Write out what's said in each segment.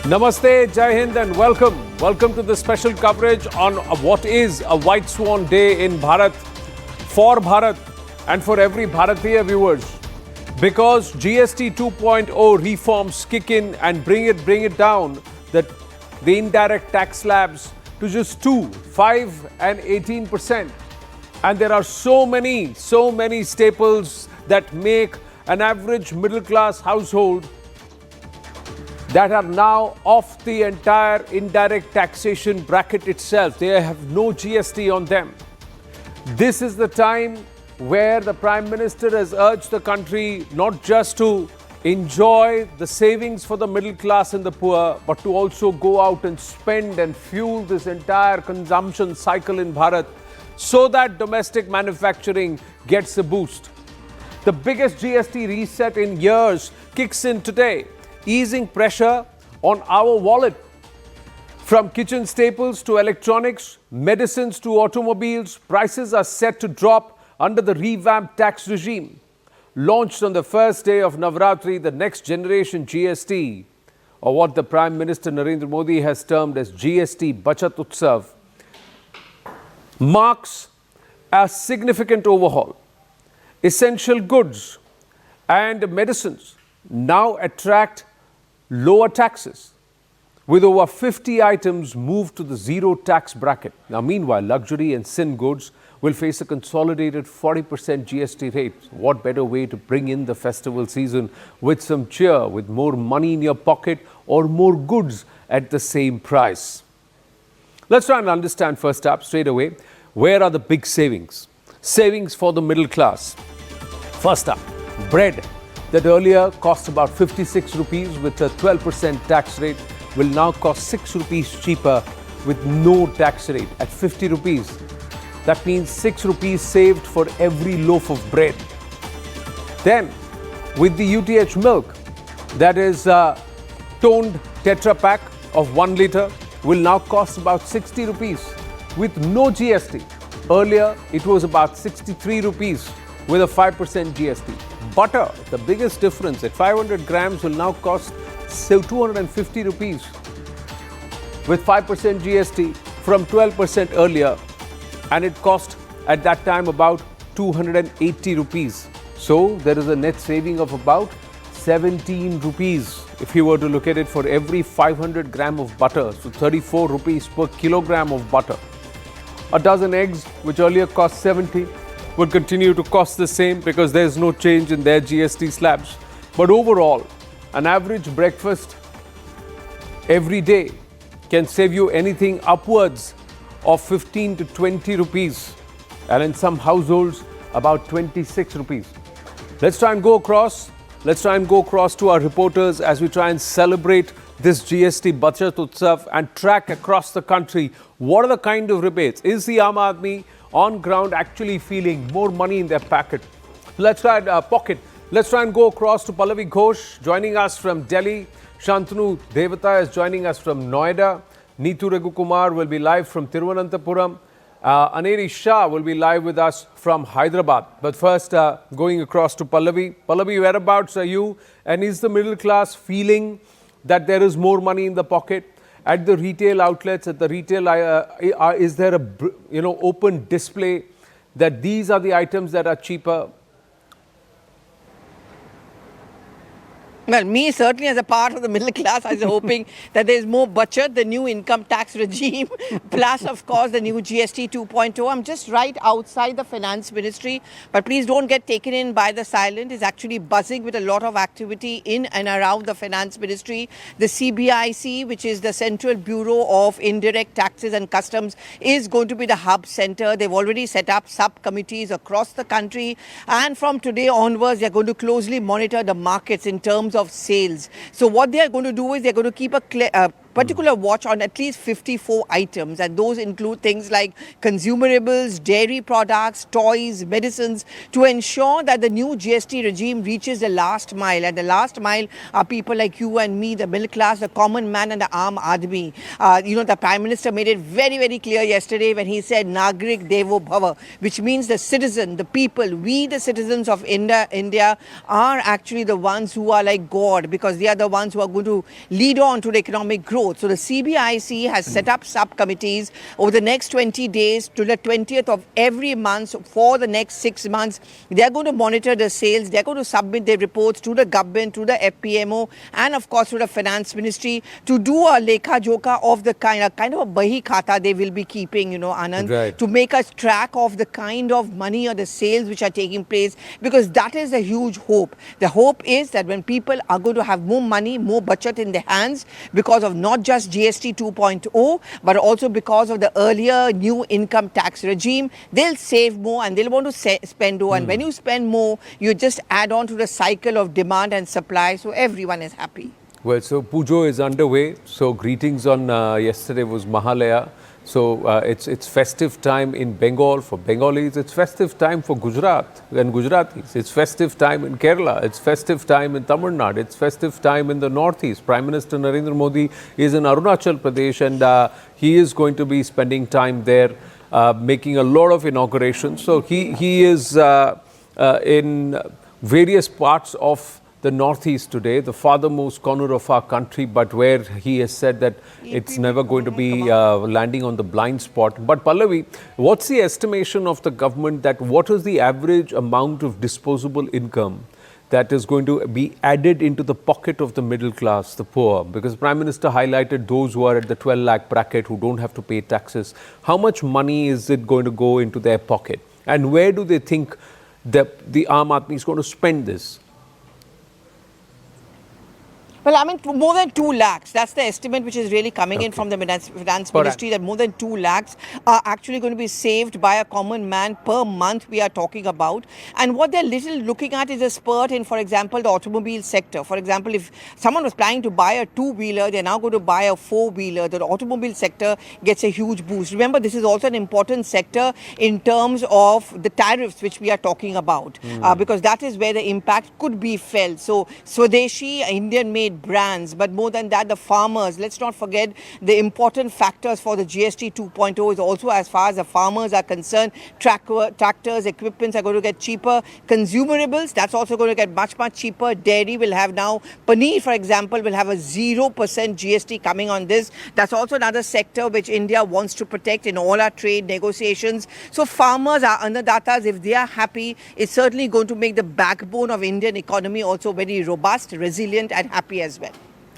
Namaste, Jai Hind and welcome. Welcome to the special coverage on what is a White Swan Day in Bharat, for Bharat and for every Bharatiya viewers. Because GST 2.0 reforms kick in and bring it down, the indirect tax slabs to just 2, 5 and 18%. And there are so many staples that make an average middle class household that are now off the entire indirect taxation bracket itself. They have no GST on them. This is the time where the Prime Minister has urged the country not just to enjoy the savings for the middle class and the poor, but to also go out and spend and fuel this entire consumption cycle in Bharat so that domestic manufacturing gets a boost. The biggest GST reset in years kicks in today, easing pressure on our wallet. From kitchen staples to electronics, medicines to automobiles, prices are set to drop under the revamped tax regime. Launched on the first day of Navratri, the next generation GST, or what the Prime Minister Narendra Modi has termed as GST Bachat Utsav, marks a significant overhaul. Essential goods and medicines now attract lower taxes, with over 50 items moved to the zero tax bracket. Now, meanwhile, luxury and sin goods will face a consolidated 40% GST rate. What better way to bring in the festival season with some cheer, with more money in your pocket or more goods at the same price? Let's try and understand first up straight away, where are the big savings? Savings for the middle class. First up, bread that earlier cost about 56 rupees with a 12% tax rate will now cost 6 rupees cheaper with no tax rate at 50 rupees. That means 6 rupees saved for every loaf of bread. Then, with the UTH milk, that is toned Tetra Pak of 1 litre, will now cost about 60 rupees with no GST. Earlier, it was about 63 rupees with a 5% GST. Butter, the biggest difference, at 500 grams will now cost 250 rupees with 5% GST from 12% earlier, and it cost at that time about 280 rupees. So there is a net saving of about 17 rupees if you were to look at it for every 500 gram of butter, so 34 rupees per kilogram of butter. A dozen eggs, which earlier cost 70, will continue to cost the same because there is no change in their GST slabs. But overall, an average breakfast every day can save you anything upwards of 15 to 20 rupees, and in some households about 26 rupees. Let's try and go across to our reporters as we try and celebrate this GST Bachat Utsav and track across the country what are the kind of rebates. Is the Aam Aadmi on ground actually feeling more money in their pocket? Let's try and go across to Pallavi Ghosh joining us from Delhi. Shantanu Devata is joining us from Noida. Neetu Raghukumar will be live from Thiruvananthapuram. Aneri Shah will be live with us from Hyderabad. But first, going across to Pallavi. Pallavi, whereabouts are you? And is the middle class feeling that there is more money in the pocket? At the retail outlets, at the retail, is there a open display that these are the items that are cheaper? Well, me certainly as a part of the middle class, I was hoping that there is more bachat, the new income tax regime, plus of course the new GST 2.0. I'm just right outside the finance ministry, but please don't get taken in by the silent. It's actually buzzing with a lot of activity in and around the finance ministry. The CBIC, which is the Central Bureau of Indirect Taxes and Customs, is going to be the hub center. They've already set up subcommittees across the country, and from today onwards, they're going to closely monitor the markets in terms of sales. So what they are going to do is they're going to keep a particular watch on at least 54 items, and those include things like consumerables, dairy products, toys, medicines, to ensure that the new GST regime reaches the last mile. And the last mile are people like you and me, the middle class, the common man, and the Aam Aadmi. The Prime Minister made it very, very clear yesterday when he said Nagrik Devo Bhava, which means the citizen, the people, we the citizens of India are actually the ones who are like God, because they are the ones who are going to lead on to the economic growth. So the CBIC has set up subcommittees over the next 20 days to the 20th of every month for the next 6 months. They are going to monitor the sales. They are going to submit their reports to the government, to the FPMO, and of course to the Finance Ministry to do a lekha joka of the kind of a bahi khata they will be keeping, Anand, right, to make us track of the kind of money or the sales which are taking place, because that is a huge hope. The hope is that when people are going to have more money, more budget in their hands, because of not just GST 2.0, but also because of the earlier new income tax regime, they'll save more and they'll want to spend more. And when you spend more, you just add on to the cycle of demand and supply, so everyone is happy. Well, so Pujo is underway. So greetings on yesterday was Mahalaya. So it's festive time in Bengal for Bengalis. It's festive time for Gujarat and Gujaratis. It's festive time in Kerala. It's festive time in Tamil Nadu. It's festive time in the Northeast. Prime Minister Narendra Modi is in Arunachal Pradesh, and he is going to be spending time there, making a lot of inaugurations. So he is in various parts of the Northeast today, the farthermost corner of our country, but where he has said that it's never going to be landing on the blind spot. But Pallavi, what's the estimation of the government that what is the average amount of disposable income that is going to be added into the pocket of the middle class, the poor? Because the Prime Minister highlighted those who are at the 12 lakh bracket who don't have to pay taxes. How much money is it going to go into their pocket? And where do they think that the Aam Aadmi is going to spend this? Well, I mean, more than 2 lakhs. That's the estimate which is really coming in from the Finance Ministry, that more than 2 lakhs are actually going to be saved by a common man per month we are talking about. And what they're little looking at is a spurt in, for example, the automobile sector. For example, if someone was planning to buy a two-wheeler, they're now going to buy a four-wheeler. The automobile sector gets a huge boost. Remember, this is also an important sector in terms of the tariffs which we are talking about, because that is where the impact could be felt. So, Swadeshi, Indian-made brands, but more than that, the farmers. Let's not forget the important factors for the GST 2.0 is also, as far as the farmers are concerned, tractors, equipments are going to get cheaper. Consumerables, that's also going to get much, much cheaper. Dairy will have now, paneer, for example, will have a 0% GST coming on this. That's also another sector which India wants to protect in all our trade negotiations. So farmers, our annadatas, if they are happy, it's certainly going to make the backbone of Indian economy also very robust, resilient, and happy as well.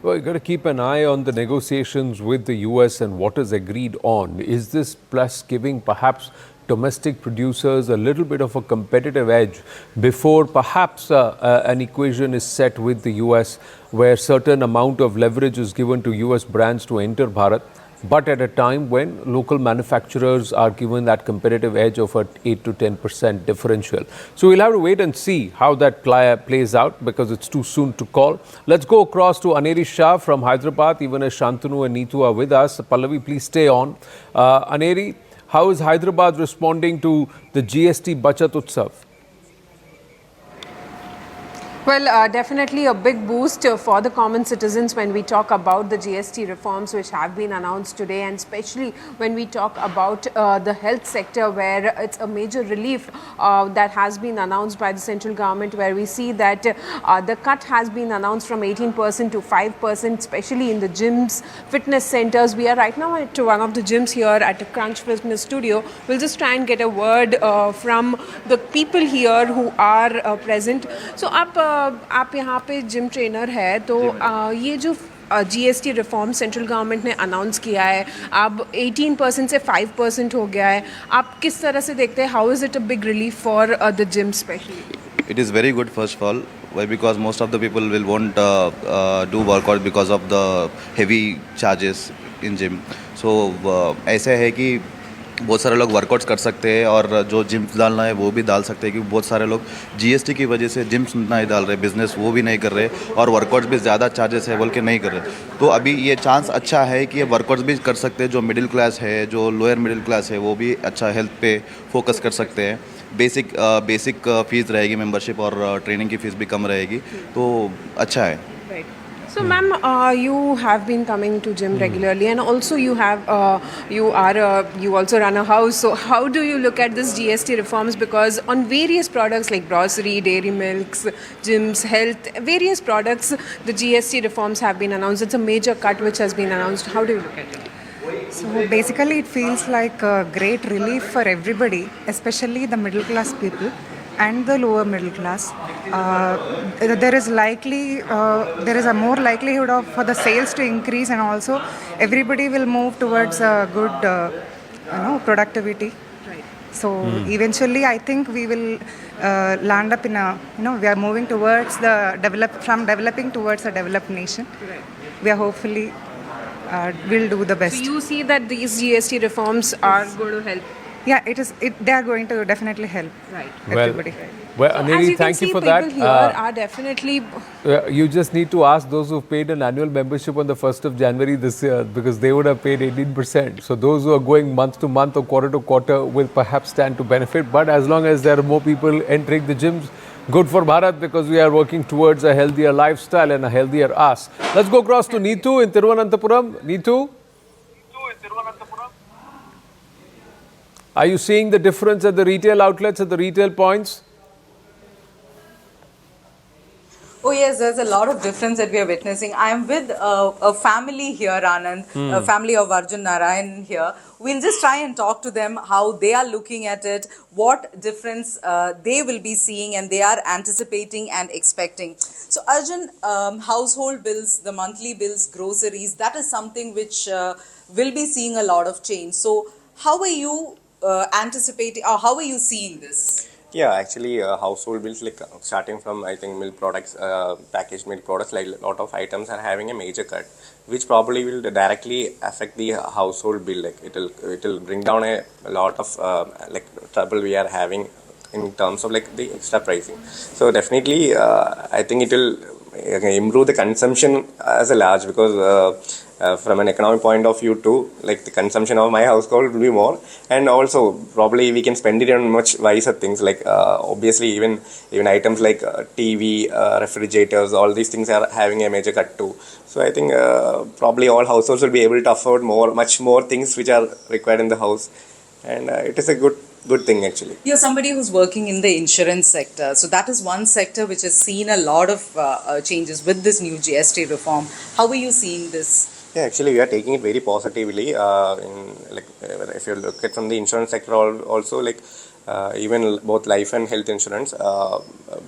Well, you've got to keep an eye on the negotiations with the US and what is agreed on. Is this plus giving perhaps domestic producers a little bit of a competitive edge before perhaps an equation is set with the US where certain amount of leverage is given to US brands to enter Bharat, but at a time when local manufacturers are given that competitive edge of an 8 to 10% differential. So we'll have to wait and see how that plays out, because it's too soon to call. Let's go across to Aneri Shah from Hyderabad. Even as Shantanu and Neetu are with us. Pallavi, please stay on. Aneri, how is Hyderabad responding to the GST Bachat Utsav? Well, definitely a big boost for the common citizens when we talk about the GST reforms which have been announced today, and especially when we talk about the health sector, where it's a major relief that has been announced by the central government, where we see that the cut has been announced from 18% to 5%, especially in the gyms, fitness centers. We are right now at one of the gyms here at the Crunch Fitness Studio. We'll just try and get a word from the people here who are present. So, आप यहाँ पे gym trainer है, तो ये जो GST reform central government ने announce किया है, अब 18% से 5% हो गया है, आप किस तरह से देखते हैं? How is it a big relief for the gym specially? It is very good, first of all. Why? Because most of the people will won't do workout because of the heavy charges in gym. So ऐसा है कि बहुत सारे लोग workouts कर सकते हैं और जो जिम डालना है वो भी डाल सकते हैं, क्योंकि बहुत सारे लोग जीएसटी की वजह से जिम्स नहीं डाल रहे, बिजनेस वो भी नहीं कर रहे और वर्कआउट्स भी ज़्यादा चार्जेस है बोल के नहीं कर रहे। तो अभी ये चांस अच्छा है कि ये वर्कआउट्स भी कर सकते हैं। जो मिडिल क्लास है, जो लोअर मिडिल क्लास है, वो भी अच्छा हेल्थ पे फोकस कर सकते हैं। बेसिक फीस रहेगी मेंबरशिप और ट्रेनिंग की फ़ीस भी कम रहेगी, तो अच्छा है। So, ma'am, you have been coming to gym regularly, and also you also run a house. So, how do you look at this GST reforms? Because on various products like grocery, dairy milks, gyms, health, various products, the GST reforms have been announced. It's a major cut which has been announced. How do you look at it? So basically, it feels like a great relief for everybody, especially the middle class people and the lower middle class. There is a more likelihood of for the sales to increase, and also everybody will move towards a good, productivity. So eventually, I think we will land up in a, we are moving towards from developing towards a developed nation. We are hopefully will do the best. So, you see that these GST reforms are going to help. Yeah, they are going to definitely help. Right. Everybody. Well, So, Aneri, as you can thank you see, for people that. here are definitely. You just need to ask those who've paid an annual membership on the 1st of January this year, because they would have paid 18%. So those who are going month to month or quarter to quarter will perhaps stand to benefit. But as long as there are more people entering the gyms, good for Bharat, because we are working towards a healthier lifestyle and a healthier us. Let's go across to Neetu in Thiruvananthapuram. Neetu? Are you seeing the difference at the retail outlets, at the retail points? Oh yes, there's a lot of difference that we are witnessing. I am with a family here, Anand, a family of Arjun Narayan here. We'll just try and talk to them how they are looking at it, what difference they will be seeing and they are anticipating and expecting. So Arjun, household bills, the monthly bills, groceries, that is something which will be seeing a lot of change. So how are you anticipating, or how are you seeing this? Yeah, actually, household bills, like starting from I think milk products, packaged milk products, like a lot of items are having a major cut, which probably will directly affect the household bill. Like it'll bring down a lot of like trouble we are having in terms of like the extra pricing. So definitely, I think it will improve the consumption as a large, because from an economic point of view too, like the consumption of my household will be more, and also probably we can spend it on much wiser things, like obviously even items like TV, refrigerators, all these things are having a major cut too. So I think probably all households will be able to afford much more things which are required in the house, and it is a good thing actually. You're somebody who's working in the insurance sector, so that is one sector which has seen a lot of changes with this new GST reform. How are you seeing this? Yeah, actually, we are taking it very positively. If you look at from the insurance sector, also like even both life and health insurance,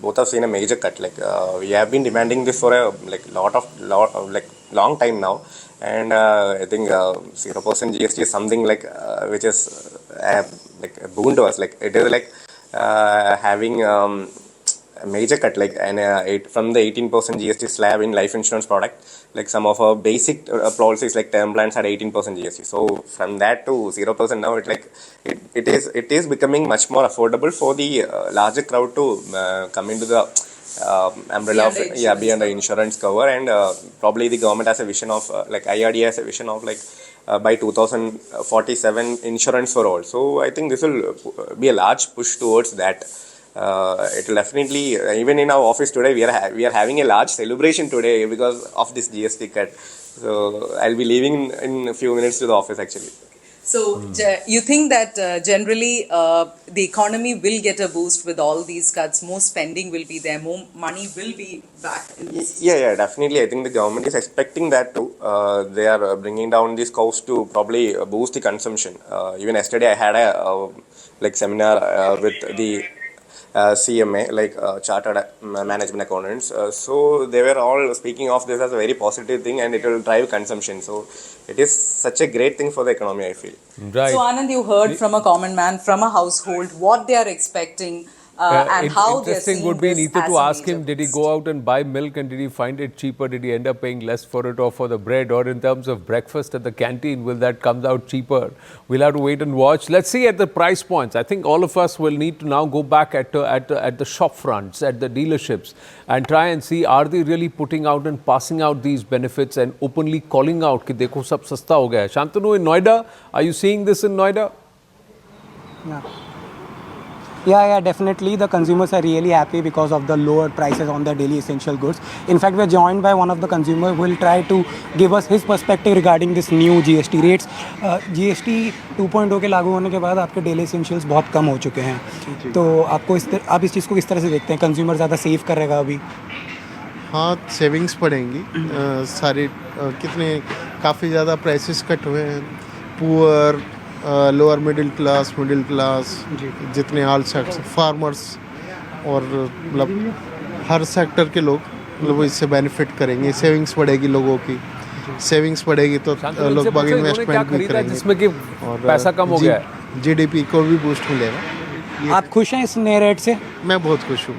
both have seen a major cut. Like we have been demanding this for a long time now, and I think 0% GST is something like which is like a boon to us. Like it is like having a major cut, like from the 18% GST slab in life insurance product. Like some of our basic policies like term plans had 18% GST. So from that to 0% now, it is becoming much more affordable for the larger crowd to come into the umbrella of beyond the insurance cover. And probably the government has a vision of like IRD has a vision of like by 2047 insurance for all. So I think this will be a large push towards that. It will definitely, even in our office today, we are having a large celebration today because of this GST cut. So I'll be leaving in a few minutes to the office actually. So you think that generally the economy will get a boost with all these cuts? More spending will be there, more money will be back in this? Yeah, definitely. I think the government is expecting that too. They are bringing down this cost to probably boost the consumption. Even yesterday I had a seminar with the CMA, like Chartered Management Accountants. So they were all speaking of this as a very positive thing, and it will drive consumption. So it is such a great thing for the economy, I feel. Right. So Anand, you heard from a common man, from a household, what they are expecting. and how they're Interesting seeing would be, this Neeta, as to a ask major him, did he boost. go out and buy milk and did he find it cheaper? Did he end up paying less for it or for the bread? Or in terms of breakfast at the canteen, will that come out cheaper? We'll have to wait and watch. Let's see at the price points. I think all of us will need to now go back at the shop fronts, at the dealerships, and try and see, are they really putting out and passing out these benefits and openly calling out कि देखो सब सस्ता हो गया है. Shantanu, in Noida, are you seeing this in Noida? Yeah, definitely. The consumers are really happy because of the lower prices on the daily essential goods. In fact, we're joined by one of the consumers who will try to give us his perspective regarding this new GST rates. GST 2.0 के लागू होने के बाद आपके daily essentials बहुत कम हो चुके हैं. तो आपको आप इस चीज़ को किस तरह से देखते हैं? कंज्यूमर ज़्यादा सेव करेगा अभी? हाँ, सेविंग्स बढ़ेंगी. सारी कितने काफ़ी ज़्यादा प्राइसेस कट हुए हैं. पुअर, लोअर मिडिल क्लास जितने ऑल सेक्टर, फार्मर्स और मतलब हर सेक्टर के लोग मतलब इससे बेनिफिट करेंगे. सेविंग्स बढ़ेगी, लोगों की सेविंग्स बढ़ेगी तो लोग बाग इन्वेस्टमेंट भी करेंगे जिसमें कि पैसा कम हो गया है. जीडीपी को भी बूस्ट मिलेगा. आप खुश हैं इस नए रेट से? मैं बहुत खुश हूँ.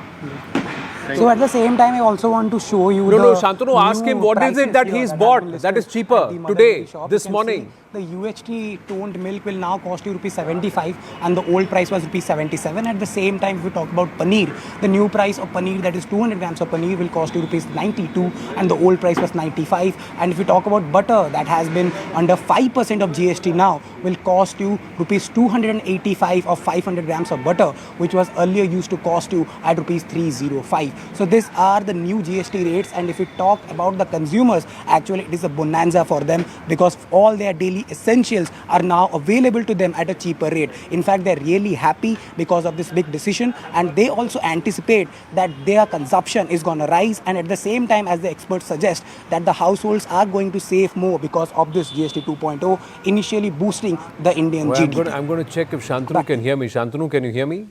So at the same time, I also want to show you No, Shantanu, ask him what is it that he's bought that is cheaper today, this morning. The UHT toned milk will now cost you rupees 75 and the old price was rupees 77. At the same time, if we talk about paneer, the new price of paneer, that is 200 grams of paneer, will cost you rupees 92 and the old price was 95. And if we talk about butter, that has been under 5% of GST now, will cost you rupees 285 of 500 grams of butter, which was earlier used to cost you at rupees 305. So these are the new GST rates, and if we talk about the consumers, actually it is a bonanza for them because all their daily essentials are now available to them at a cheaper rate. In fact, they're really happy because of this big decision, and they also anticipate that their consumption is going to rise, and at the same time, as the experts suggest, that the households are going to save more because of this GST 2.0 initially boosting the Indian GDP. I'm going to check if Shantanu can hear me. Shantanu, can you hear me?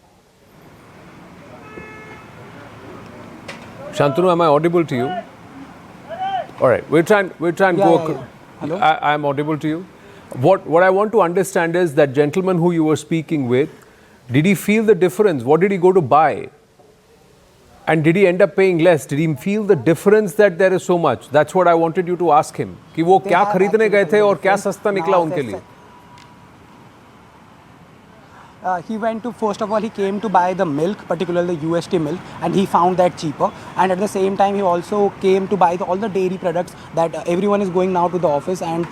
Shantanu, am I audible to you? All right, we're trying go. Hello? I'm audible to you. What I want to understand is that gentleman who you were speaking with, did he feel the difference? What did he go to buy? And did he end up paying less? Did he feel the difference that there is so much? That's what I wanted you to ask him. कि वो क्या खरीदने गए थे और क्या सस्ता निकला उनके लिए? He went to, first of all, he came to buy the milk, particularly the UST milk, and he found that cheaper. And at the same time, he also came to buy all the dairy products that everyone is going now to the office, and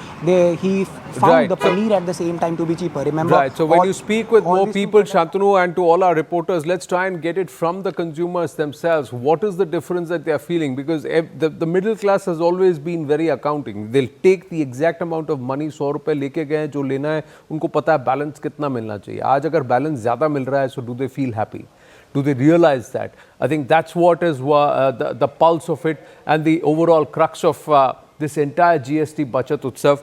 he found the paneer at the same time to be cheaper. Remember? Right. So when you speak with more people, Shantanu, and to all our reporters, let's try and get it from the consumers themselves. What is the difference that they are feeling? Because the middle class has always been very accounting. They'll take the exact amount of money, 100 रुपए लेके गए जो लेना है, उनको पता है balance कितना मिलना चाहिए. आज अगर बैलेंस ज़्यादा मिल रहा है, so do they feel happy? Do they realize that? I think that's what is the pulse of it and the overall crux of this entire GST Bachat Utsav.